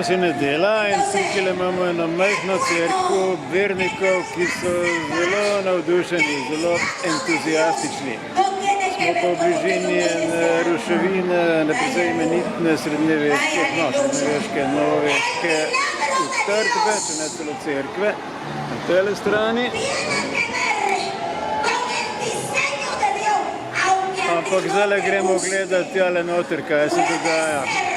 se ne dela in tukaj imamo eno majhno cerkev vernikov, ki so zelo navdušeni, zelo entuzijastični. Smo pa v bližini ruševine, precej imenitne srednjeveške, novoveške utrdbe, če ne celo cerkve, na tele strani. Ampak zdaj gremo gledati tjale noter, kaj se dogaja.